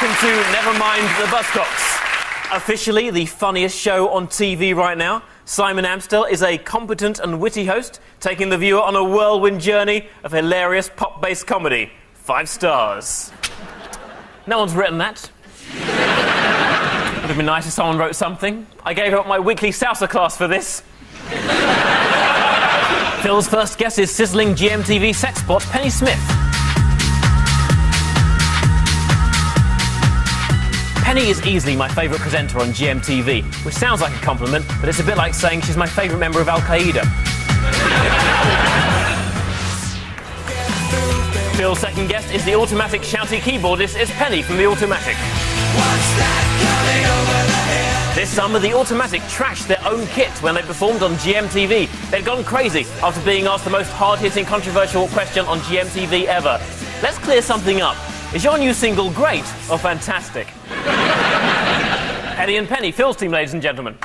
welcome to Never Mind the Buzzcocks. Officially the funniest show on TV right now, Simon Amstel is a competent and witty host, taking the viewer on a whirlwind journey of hilarious pop-based comedy. 5 stars. No one's written that. Would have been nice if someone wrote something. I gave up my weekly salsa class for this. Phil's first guest is sizzling GMTV sex bot Penny Smith. Penny is easily my favourite presenter on GMTV, which sounds like a compliment, but it's a bit like saying she's my favourite member of Al-Qaeda. Phil's second guest is the automatic shouty keyboardist is Penny from the Automatic. This summer, the Automatic trashed their own kit when they performed on GMTV. They'd gone crazy after being asked the most hard-hitting, controversial question on GMTV ever. Let's clear something up. Is your new single great or fantastic? Eddie and Penny, Phil's team, ladies and gentlemen.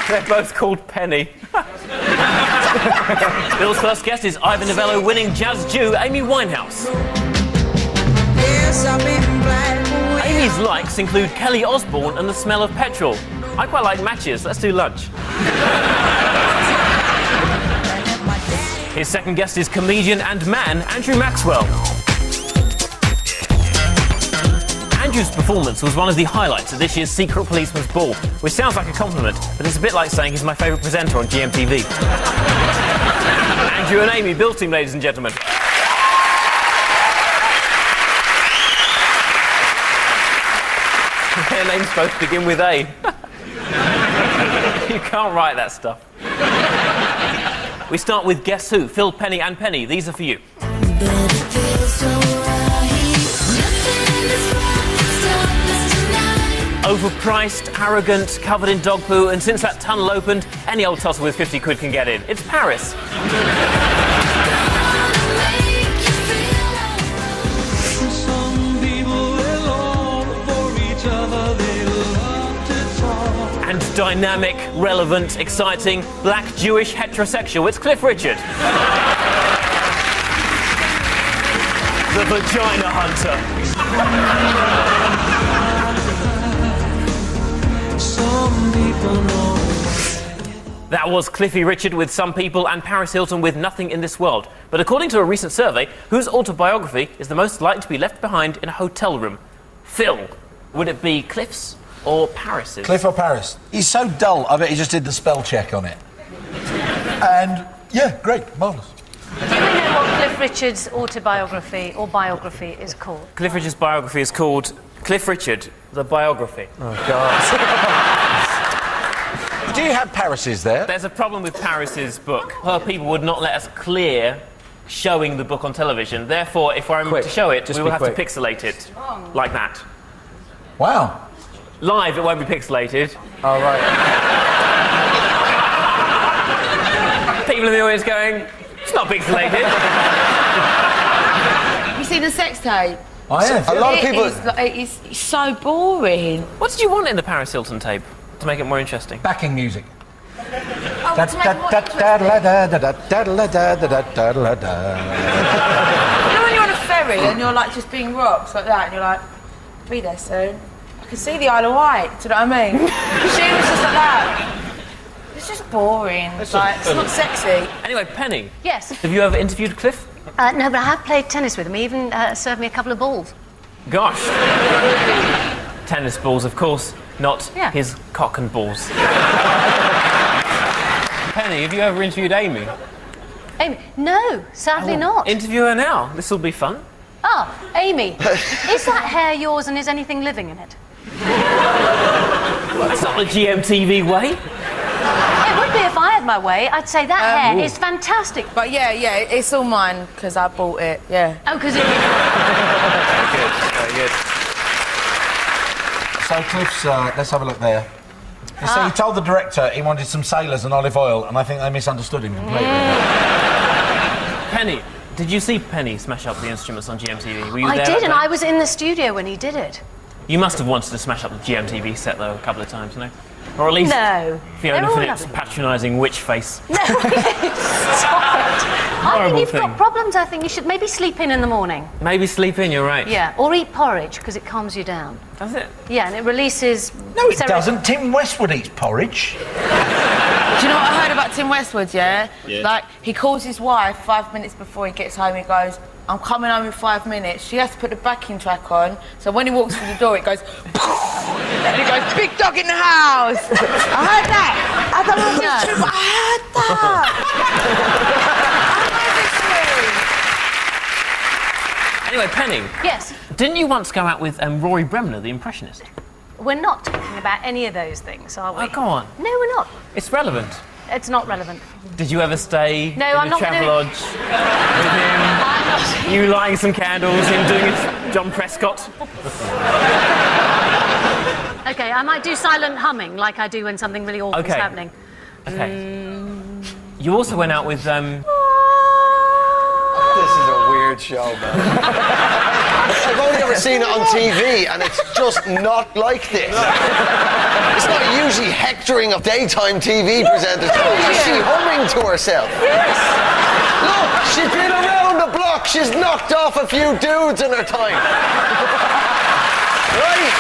They're both called Penny. Phil's first guest is Ivor Novello winning jazz Jew Amy Winehouse. Amy's likes include Kelly Osbourne and the smell of petrol. I quite like matches. Let's do lunch. His second guest is comedian and man Andrew Maxwell. Andrew's performance was one of the highlights of this year's Secret Policeman's Ball, which sounds like a compliment, but it's a bit like saying he's my favourite presenter on GMTV. Andrew and Amy, Bill's team, ladies and gentlemen. Their names both begin with A. You can't write that stuff. We start with Guess Who? Phil, Penny and Penny. These are for you. Overpriced, arrogant, covered in dog poo, and since that tunnel opened, any old tosser with 50 quid can get in. It's Paris. And dynamic, relevant, exciting, black, Jewish, heterosexual. It's Cliff Richard. The Vagina Hunter. That was Cliffy Richard with Some People and Paris Hilton with Nothing in This World. But according to a recent survey, whose autobiography is the most likely to be left behind in a hotel room? Phil, would it be Cliff's or Paris's? Cliff or Paris? He's so dull, I bet he just did the spell check on it. And, yeah, great, marvellous. Do you know what Cliff Richard's autobiography or biography is called? Cliff Richard's biography is called Cliff Richard, the Biography. Oh, God. Do you have Paris's there? There's a problem with Paris's book. Her people would not let us clear showing the book on television. Therefore, if I were to show it, we will have to pixelate it. Like that. Wow. Live, it won't be pixelated. Oh, right. People in the audience going, it's not pixelated. You see the sex tape? I have. A lot of people... It's so boring. What did you want in the Paris Hilton tape to make it more interesting? Backing music. Oh, to make it more interesting. You know when you're on a ferry and you're like just being rocks like that and you're like, be there soon. I can see the Isle of Wight, do you know what I mean? She was just like that. It's just boring. It's not sexy. Anyway, Penny. Yes. Have you ever interviewed Cliff? No, but I have played tennis with him. He even served me a couple of balls. Gosh. Tennis balls, of course, not his cock and balls. Penny, have you ever interviewed Amy? Amy? No, sadly not. Interview her now. This will be fun. Ah, Amy, is that hair yours and is anything living in it? That's not the GMTV way. It would be if I had my way. I'd say that hair is fantastic. But yeah, it's all mine because I bought it, yeah. Oh, because it... Very good. So Cliff's, let's have a look there. You see, he told the director he wanted some sailors and olive oil, and I think they misunderstood him completely. Penny, did you see Penny smash up the instruments on GMTV? Were you there? I did, and I was in the studio when he did it. You must have wanted to smash up the GMTV set, though, a couple of times, no? Or at least no. Fiona Phillips' patronising witch face. No, stop it. Or a horrible you've thing. got problems, I think you should maybe sleep in the morning. Maybe sleep in, you're right. Yeah, or eat porridge, because it calms you down. Does it? Yeah, and it releases... No, it doesn't. Tim Westwood eats porridge. Do you know what I heard about Tim Westwood, yeah? Like, he calls his wife 5 minutes before he gets home, he goes, I'm coming home in 5 minutes. She has to put the backing track on, so when he walks through the door, it goes... and he goes, big dog in the house! I heard that! I don't know if it's true, but I heard that! Anyway, Penny. Yes. Didn't you once go out with Rory Bremner, the impressionist? We're not talking about any of those things, are we? Oh, go on. No, we're not. It's relevant. It's not relevant. Did you ever stay No, in I'm the not travel gonna- lodge with him? I'm not... You lighting some candles, him doing his John Prescott? OK, I might do silent humming, like I do when something really awful is happening. OK. You also went out with... This is a weird show, man. I've only ever seen it on TV, and it's just not like this. It's not usually hectoring of daytime TV presenters. Why is she humming to herself? Yes! Look, she's been around the block. She's knocked off a few dudes in her time. Right?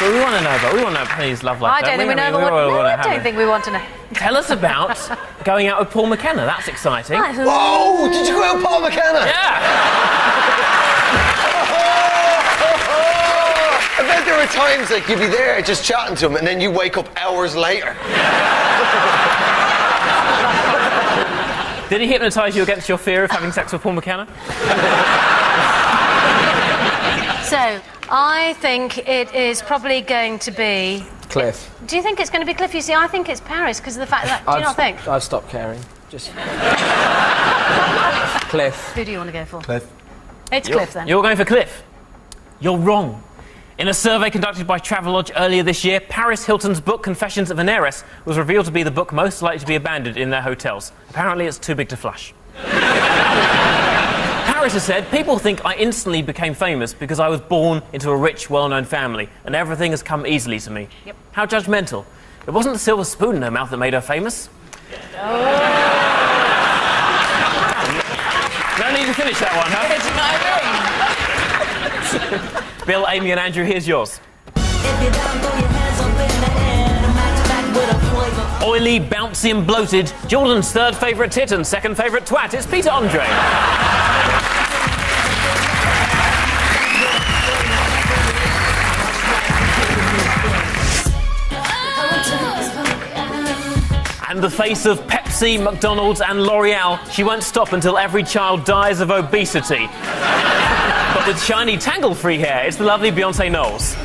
Well, we want to know Penny's love life. I don't think we know. I don't think we want to know. Tell us about going out with Paul McKenna. That's exciting. Whoa! Did you go out with Paul McKenna? Yeah! I bet there were times like you'd be there just chatting to him, and then you wake up hours later. Did he hypnotise you against your fear of having sex with Paul McKenna? So, I think it is probably going to be... Cliff. Do you think it's going to be Cliff? You see, I think it's Paris because of the fact that... Do you not think? I've stopped caring. Just... Cliff. Who do you want to go for? Cliff. It's Cliff, then. You're going for Cliff. You're wrong. In a survey conducted by Travelodge earlier this year, Paris Hilton's book Confessions of an Heiress was revealed to be the book most likely to be abandoned in their hotels. Apparently it's too big to flush. Paris has said, people think I instantly became famous because I was born into a rich, well-known family, and everything has come easily to me. Yep. How judgmental. It wasn't the silver spoon in her mouth that made her famous. No need to finish that one, huh? Do you know what I mean? Bill, Amy and Andrew, here's yours. Oily, bouncy and bloated, Jordan's third favourite tit and second favourite twat. It's Peter Andre. And the face of Pepsi, McDonald's and L'Oreal, she won't stop until every child dies of obesity. But with shiny, tangle-free hair, it's the lovely Beyonce Knowles.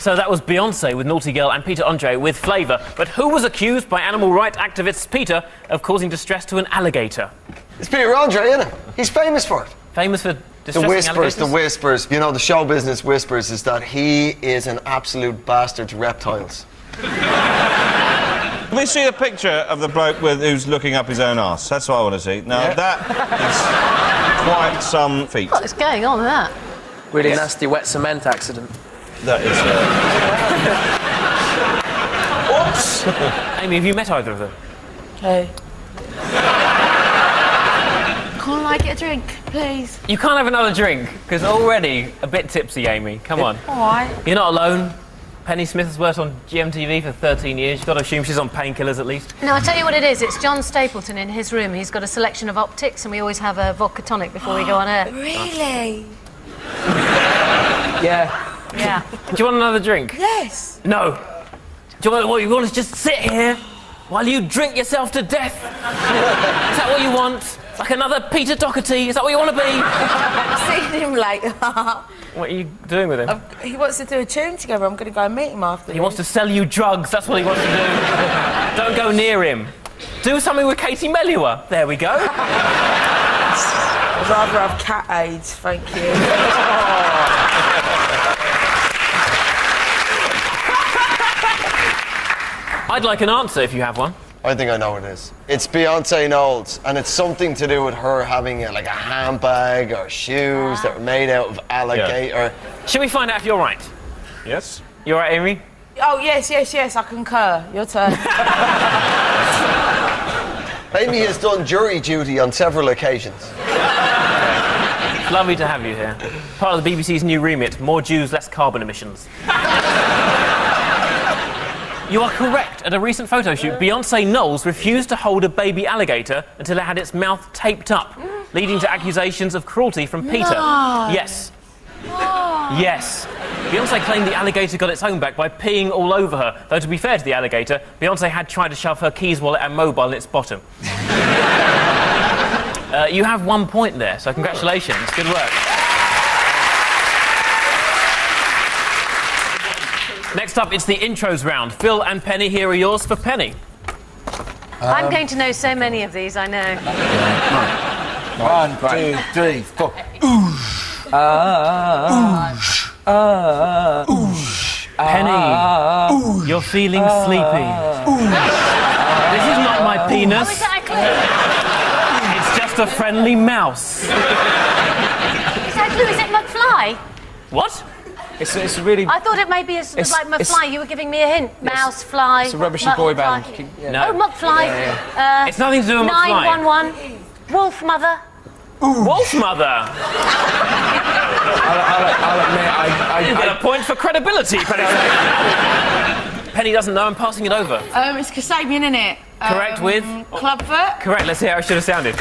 So that was Beyonce with Naughty Girl and Peter Andre with Flavour. But who was accused by animal rights activist Peter of causing distress to an alligator? It's Peter Andre, isn't it? He's famous for it. Famous for distressing The whispers. You know, the show business whispers is that he is an absolute bastard to reptiles. Can we see a picture of the bloke who's looking up his own arse? That's what I want to see. Now, that is quite some feat. What's going on with that? Really nasty wet cement accident. That is... Oops! Amy, have you met either of them? Okay. Can't I get a drink, please? You can't have another drink, because already a bit tipsy, Amy. Come on. All right. You're not alone. Penny Smith has worked on GMTV for 13 years. You've got to assume she's on painkillers at least. No, I'll tell you what it is. It's John Stapleton in his room. He's got a selection of optics, and we always have a vodka tonic before we go on air. Really? Yeah. Yeah. Do you want another drink? Yes. No. Do you want to just sit here while you drink yourself to death? Is that what you want? Like another Peter Doherty? Is that what you want to be? I've seen him later. What are you doing with him? He wants to do a tune together. I'm going to go and meet him after. He wants to sell you drugs. That's what he wants to do. Don't go near him. Do something with Katie Melua. There we go. I'd rather have cat AIDS, thank you. I'd like an answer if you have one. I think I know what it is. It's Beyonce Knowles, and it's something to do with her having a handbag or shoes that were made out of alligator. Should we find out if you're right? Yes? You all right, Amy? Oh, yes, I concur. Your turn. Amy has done jury duty on several occasions. Lovely to have you here. Part of the BBC's new remit, more Jews, less carbon emissions. You are correct. At a recent photo shoot, Beyonce Knowles refused to hold a baby alligator until it had its mouth taped up, leading to accusations of cruelty from Peter. No. Yes. Yes. Beyonce claimed the alligator got its own back by peeing all over her. Though, to be fair to the alligator, Beyonce had tried to shove her keys, wallet and mobile in its bottom. You have 1 point there, so congratulations. Good work. Next up, it's the intros round. Phil and Penny, here are yours for Penny. I'm going to know so many of these, I know. 1, 2, 3, 4. Penny, you're feeling sleepy. This is not my penis. Oh, is that a clue? It's just a friendly mouse. Is that a clue? Is it McFly? What? It's really... I thought it may be like McFly. You were giving me a hint. Mouse, fly. It's a rubbishy boy band. No. Oh, McFly. It's nothing to do with McFly. 911. Wolf Mother. Wolf Mother. I'll admit, You get a point for credibility, Penny. Penny doesn't know. I'm passing it over. It's Kasabian, isn't it? Correct with? Clubfoot. Correct. Let's hear how it should have sounded.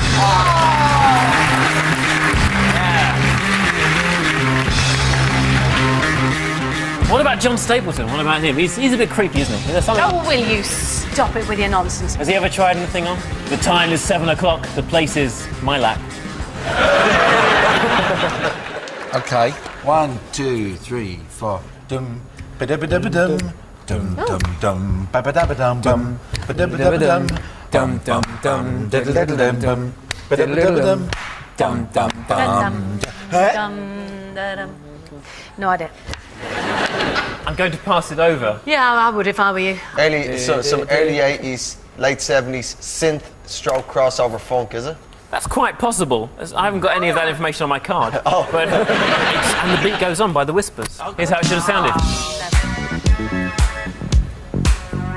What about John Stapleton? What about him? He's a bit creepy, isn't he? There's something... Oh, will you stop it with your nonsense? Has he ever tried anything on? The time is 7 o'clock. The place is my lap. Okay. 1, 2, 3, 4. Dum, ba-da-ba-da-ba-dum. Dum, dum, dum, ba-ba-da-ba-dum, bum. Ba-da-ba-da-ba-dum. Dum dum dum Da-da-da-da-dum, bum. Ba-da-ba-da-ba-dum. dum dum dum. Dum. No idea. I'm going to pass it over. Yeah, I would if I were you. Some early 80s, late 70s synth stroke crossover funk, is it? That's quite possible. I haven't got any of that information on my card. Oh. But and the beat goes on by the Whispers. Here's how it should have sounded.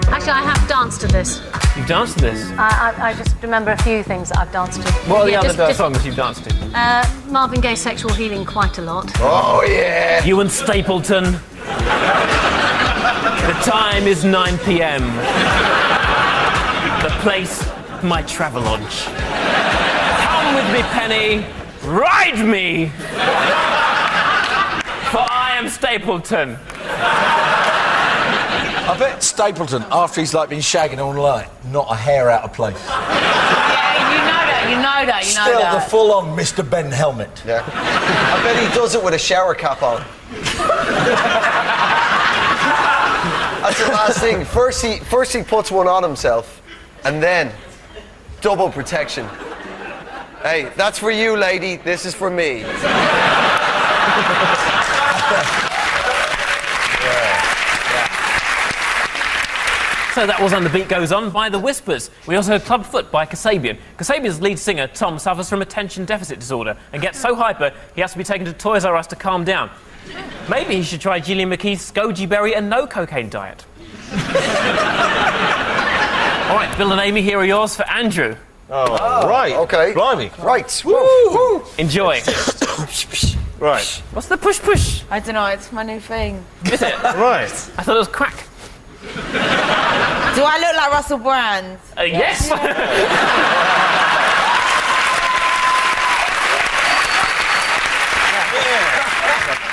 Actually, I have danced to this. You've danced to this. I just remember a few things that I've danced to. What are the Yeah, other songs you've danced to? Marvin Gaye, Sexual Healing, quite a lot. Oh, yeah! You and Stapleton. The time is 9 p.m. The place, my Travelodge. Come with me, Penny. Ride me. For I am Stapleton. I bet Stapleton, after he's like been shagging all night, not a hair out of place. Yeah, you know that. Still the full-on Mr. Ben helmet. Yeah. I bet he does it with a shower cap on. That's the last thing. First he puts one on himself, and then double protection. Hey, that's for you, lady. This is for me. So that was On the Beat Goes On by The Whispers. We also heard Clubfoot by Kasabian. Kasabian's lead singer, Tom, suffers from attention deficit disorder and gets so hyper he has to be taken to Toys R Us to calm down. Maybe he should try Gillian McKeith's goji berry and no cocaine diet. All right, Bill and Amy, here are yours for Andrew. Oh, right. Okay. Blimey. Right. Woo. Enjoy. Right. What's the push-push? I don't know, it's my new thing. Is it? Right. I thought it was crack. Do I look like Russell Brand? Yes.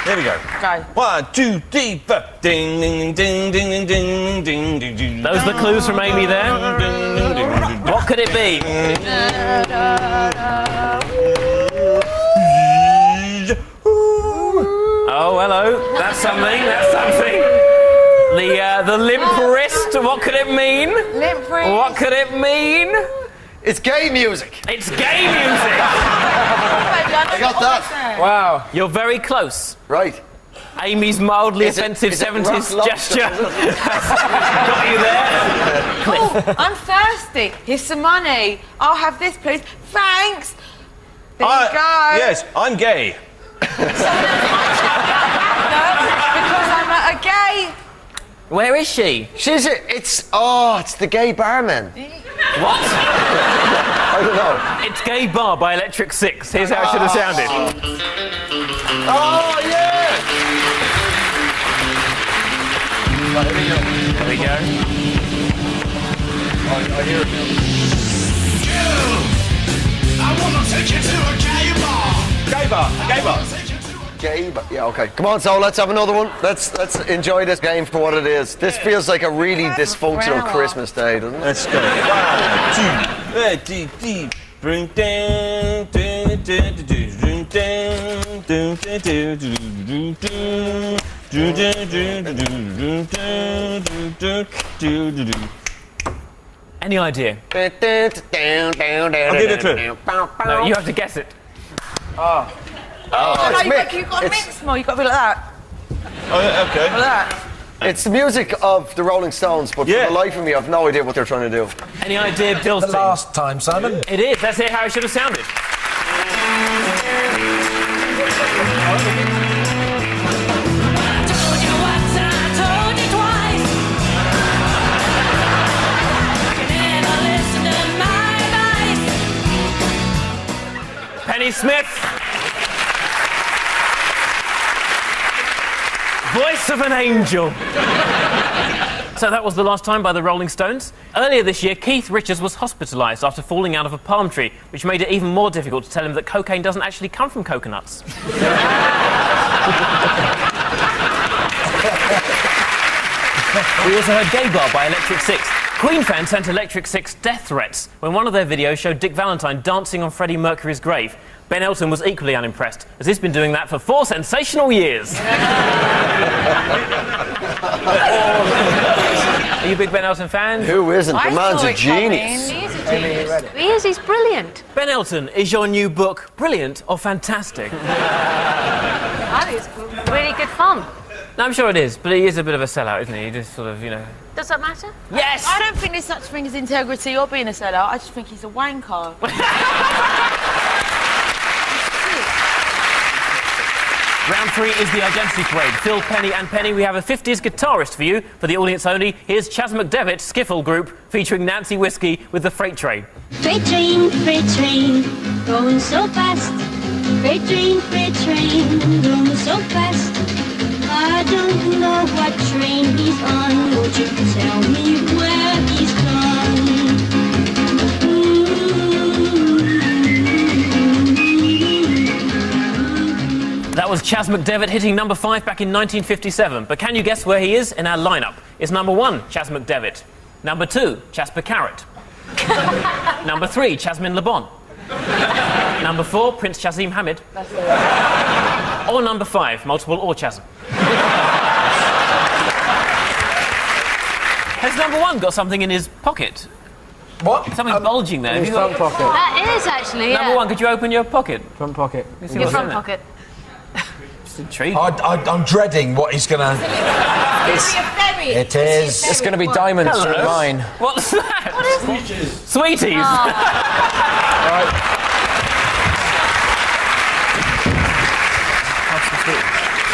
Here we go. Go. 1, 2, 3, 4. Ding, ding, ding, ding, ding, ding, ding, ding. Those are the clues from Amy there. What could it be? Oh, hello. That's something. That's something. The limp wrist. What could it mean? Limp wrist. What could it mean? It's gay music. It's gay music. I got that. Wow. You're very close. Right. Amy's mildly Is it- offensive is it 70s rock lobster? gesture. Got you there. Oh, I'm thirsty. Here's some money. I'll have this, please. Thanks. There you go. Yes, I'm gay. Because I'm at a gay Where is she? It's the gay barman. What? I don't know. It's Gay Bar by Electric Six. Here's how it should have sounded. Oh, yeah! There we go. I hear it. I wanna take you to a gay bar. Gay bar. Gay bar. Gay bar. Yeah, okay. Come on, so let's have another one. Let's enjoy this game for what it is. This feels like a really dysfunctional Christmas day, doesn't it? Let's go. 1, 2, 3, bring down, Any idea? I'll give you a clue. No, you have to guess it. Oh, it's You've got to mix more. You've got to be like that. Oh, yeah, okay. Like that. It's the music of the Rolling Stones, but for the life of me, I've no idea what they're trying to do. Any idea, Bill's The team? last time, Simon. It is. Let's hear how it should have sounded. Penny Smith. Voice of an angel. So that was The Last Time by the Rolling Stones. Earlier this year, Keith Richards was hospitalised after falling out of a palm tree, which made it even more difficult to tell him that cocaine doesn't actually come from coconuts. We also heard Gay Bar by Electric Six. Queen fans sent Electric Six death threats when one of their videos showed Dick Valentine dancing on Freddie Mercury's grave. Ben Elton was equally unimpressed, as he's been doing that for 4 sensational years. Are you a big Ben Elton fan? Who isn't? The I man's saw a it genius. He is a genius. He is, he's brilliant. Ben Elton, is your new book brilliant or fantastic? I think it's really good fun. No, I'm sure it is, but he is a bit of a sellout, isn't he? He just sort of, Does that matter? Yes! I don't think there's such thing as integrity or being a sellout. I just think he's a wanker. Round 3 is the Identity Parade. Phil, Penny and Penny, we have a 50s guitarist for you. For the audience only, here's Chas McDevitt, Skiffle Group, featuring Nancy Whiskey with the Freight Train. Freight train, going so fast. Freight train, going so fast. I don't know what train he's on. Won't you tell me where he's gone? That was Chas McDevitt hitting number 5 back in 1957. But can you guess where he is in our lineup? It's number 1, Chas McDevitt. Number 2, Jasper Carrot. Number 3, Chasmin Le Bon. Number 4, Prince Chazim Hamid. Or number 5, multiple or Chasm. Has number 1 got something in his pocket? What? Something bulging there. In his front pocket. That is actually, Number 1, could you open your pocket? Front pocket. Your front pocket. It's intriguing. I'm dreading what he's gonna... It's a ferry. It is. It's going to be diamonds Hello. through mine. What's that? What is it? Sweeties.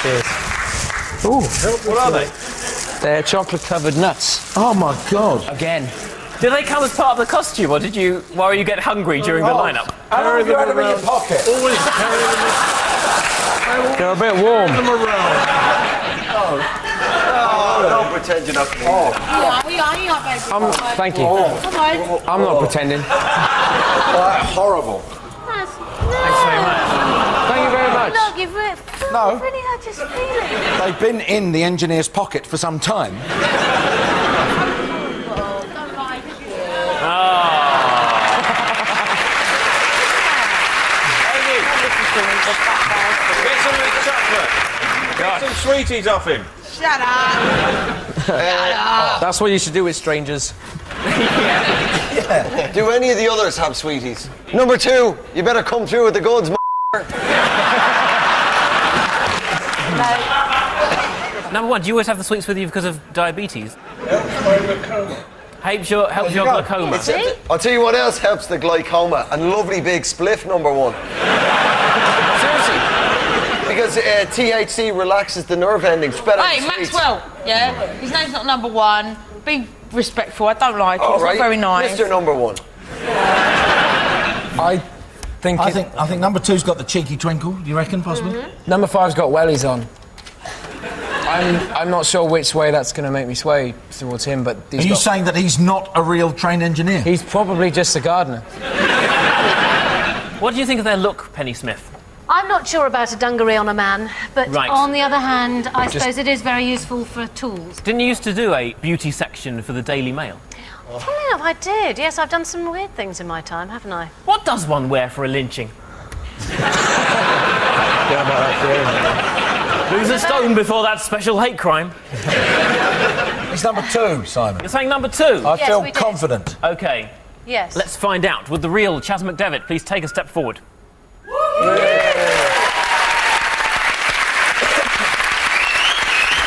Cheers. Ooh. What are they? They're chocolate-covered nuts. Oh my God. Again. Did they come as part of the costume, or did you worry you get hungry during the lineup? How long have you had them in your pocket? Always carry them. They're a bit warm. Don't pretend you're not. Thank you. Come on. I'm not pretending. Horrible. Thanks very much. Thank you very much. Look, you've No. really had this feeling. They've been in the engineer's pocket for some time. Get some of his chocolate. Get some sweeties off him. Shut up. That's what you should do with strangers. Do any of the others have sweeties? Number 2, you better come through with the goods, Number 1, do you always have the sweets with you because of diabetes? Helps your glaucoma. I'll tell you what else helps the glaucoma. A lovely big spliff, number 1. Seriously. because THC relaxes the nerve endings. It's better Hey, than sweets. Maxwell, yeah? His name's not number one. Be respectful, I don't like it. All It's right, not very nice. Mr. Number One. I think I think number 2's got the cheeky twinkle. Do you reckon, possibly? number 5's got wellies on. I'm not sure which way that's going to make me sway towards him, but Are you saying that he's not a real trained engineer? he's probably just a gardener. What do you think of their look, Penny Smith? I'm not sure about a dungaree on a man, but Right. on the other hand, I suppose it is very useful for tools. Didn't you used to do a beauty section for the Daily Mail? Funnily enough, I did. Yes, I've done some weird things in my time, haven't I? What does one wear for a lynching? Lose a stone before that special hate crime. He's number 2, Simon. You're saying number 2? I Yes, feel we did. confident. OK, Yes. let's find out. Would the real Chas McDevitt please take a step forward?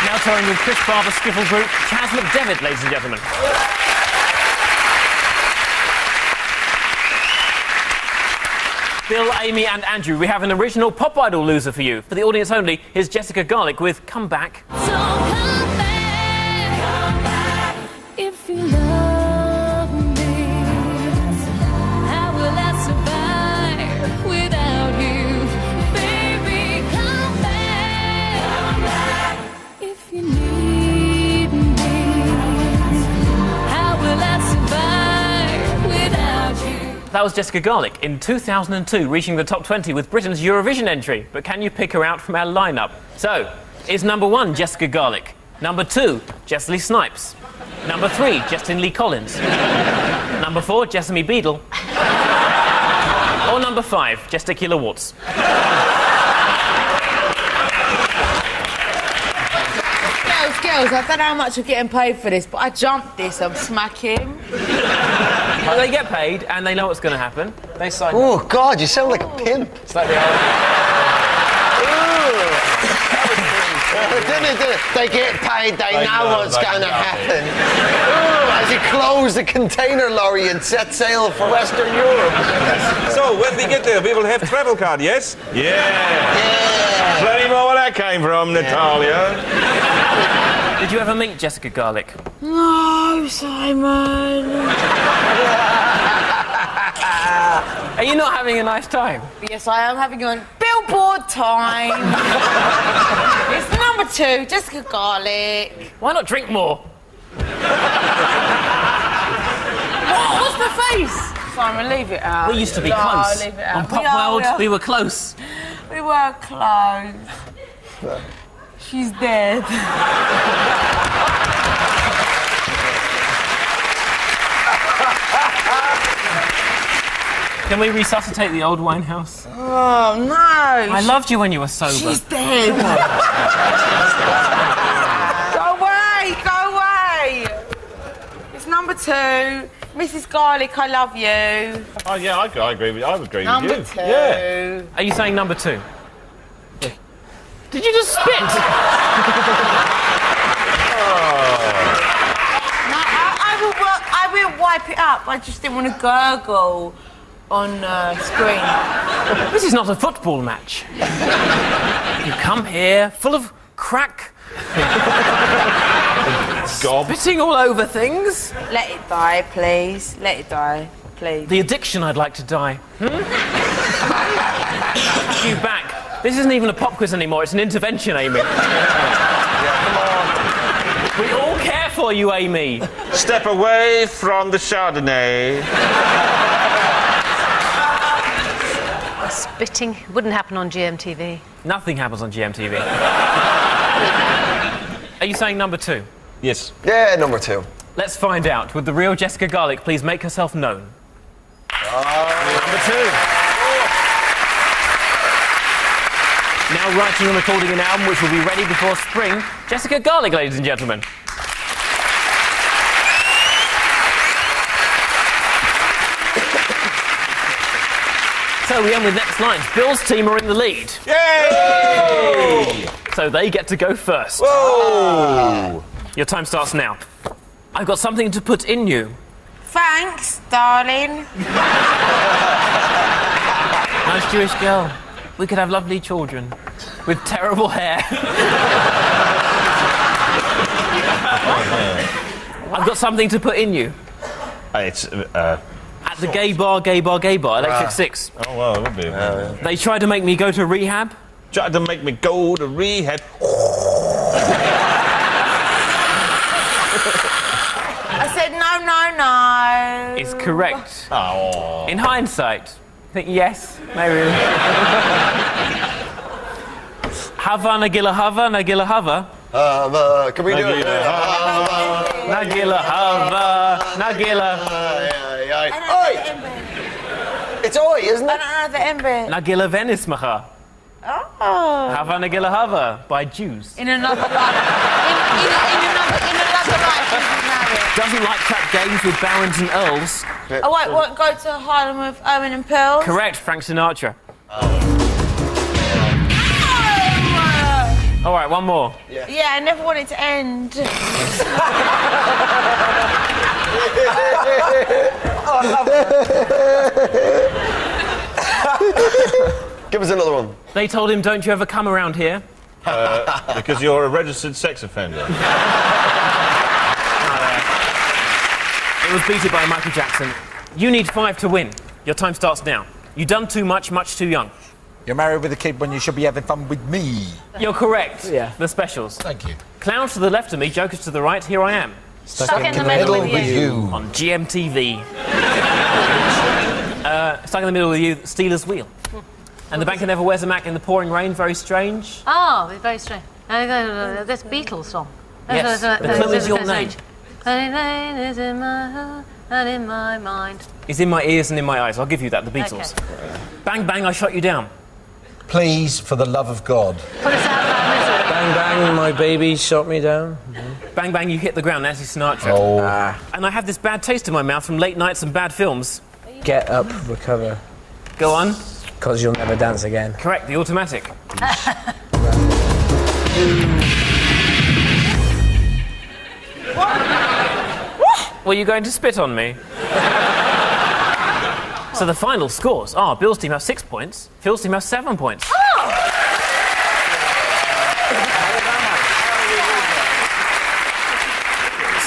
Now touring with Chris Barber Skiffle Group, Chas McDevitt, ladies and gentlemen. Bill, Amy and Andrew, we have an original Pop Idol loser for you. For the audience only, here's Jessica Garlick with Come Back. So come back if you love me. How will I survive without you? Baby, come back if you need me. How will I survive without you? That was Jessica Garlick in 2002, reaching the top 20 with Britain's Eurovision entry. But can you pick her out from our lineup? So, is number 1 Jessica Garlick? Number 2, Jessie Snipes? Number 3, Justin Lee Collins? Number 4, Jessamy Beadle? Or number 5, Gesticular Warts? Girls, I don't know how much you're getting paid for this, but I jumped this, I'm smacking. Well, they get paid and they know what's going to happen. They sign. Oh, God, you sound like a pimp. It's like the old... They get paid, they know know what's they going to know. happen. Ooh, as he closed the container lorry and set sail for Western Europe. So, when we get there, we will have travel card, yes? Yeah. Plenty more where that came from, Natalia. Did you ever meet Jessica Garlick? No, Simon. Are you not having a nice time? Yes, I am having a billboard time. It's number 2, Jessica Garlick. Why not drink more? What's my face? Simon, leave it out. We used to be No, close. leave it out. On Pop World, we were close. We were close. She's dead. Can we resuscitate the old winehouse? Oh, no. I loved you when you were sober. She's dead. Go away, go away. It's number 2. Mrs. Garlick, I love you. Oh, yeah, I agree with you. I would agree Number with 2. you. Yeah. Are you saying number 2? Did you just spit? No, I will wipe it up. I just didn't want to gurgle on screen. This is not a football match. You come here full of crack, Gob. spitting all over things. Let it die, please. Let it die, please. The addiction I'd like to die. Have you back. This isn't even a pop quiz anymore, it's an intervention, Amy. We all care for you, Amy. Step away from the Chardonnay. Spitting wouldn't happen on GMTV. Nothing happens on GMTV. Are you saying number 2? Yes. Yeah, number 2. Let's find out. Would the real Jessica Garlick please make herself known? Number 2. Now writing and recording an album which will be ready before spring, Jessica Garlick, ladies and gentlemen. So we end with next lines. Bill's team are in the lead. Yay! So they get to go first. Whoa! Your time starts now. I've got something to put in you. Thanks, darling. Nice Jewish girl. We could have lovely children. with terrible hair. I've got something to put in you. It's At the gay bar, Electric Six. oh well, it would be. They tried to make me go to rehab. Tried to make me go to rehab. I said no. Is correct. Oh. In hindsight, I think yes, maybe. Hava Nagila Hava Nagila Hava. Can we do it? Nagila Hava Nagila. Oi! It's oi, isn't I it? don't know the end bit. Nagila Venismacha. Oh. Hava Nagila Hava by Jews. In another life. In another life, he's married. Doesn't like trap games with barons and earls. Oh, wait, won't go to Harlem with Owen and Pills? Correct, Frank Sinatra. All right, one more. Yeah, I never want it to end. Give us another one. They told him, don't you ever come around here. Because you're a registered sex offender. It was beaten by Michael Jackson. You need 5 to win. Your time starts now. You done too much, much too young. You're married with a kid when you should be having fun with me. You're correct. Yeah. The specials. Thank you. Clowns to the left of me, jokers to the right, here I am. Stuck in the middle with you. On GMTV. Stuck in the middle with you, Steelers wheel. And the banker never wears a Mac in the pouring rain, very strange. Oh, very strange. That's Beatles song. Yes, the clue is your name. Is in my heart and in my mind. It's in my ears and in my eyes. I'll give you that, the Beatles. Okay. Bang, bang, I shot you down. Please, for the love of God. Put us out of our misery. Bang, bang, my baby shot me down. Bang, bang, you hit the ground, Nancy Sinatra. Oh. And I have this bad taste in my mouth from late nights and bad films. Get up, recover. Go on. Because you'll never dance again. Correct, the automatic. Were you going to spit on me? So the final scores are Bill's team have 6 points, Phil's team have 7 points.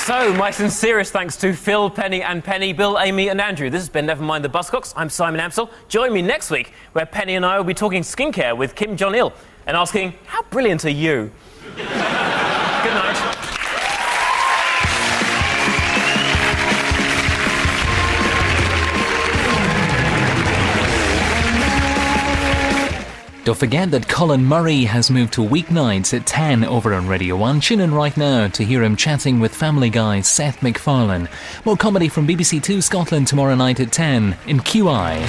So, my sincerest thanks to Phil, Penny and Penny, Bill, Amy and Andrew. This has been Never Mind the Buzzcocks. I'm Simon Amstel. Join me next week where Penny and I will be talking skincare with Kim Jong-il and asking, how brilliant are you? Good night. Don't forget that Colin Murray has moved to weeknights at 10 over on Radio 1. Tune in right now to hear him chatting with Family Guy Seth MacFarlane. More comedy from BBC 2 Scotland tomorrow night at 10 in QI.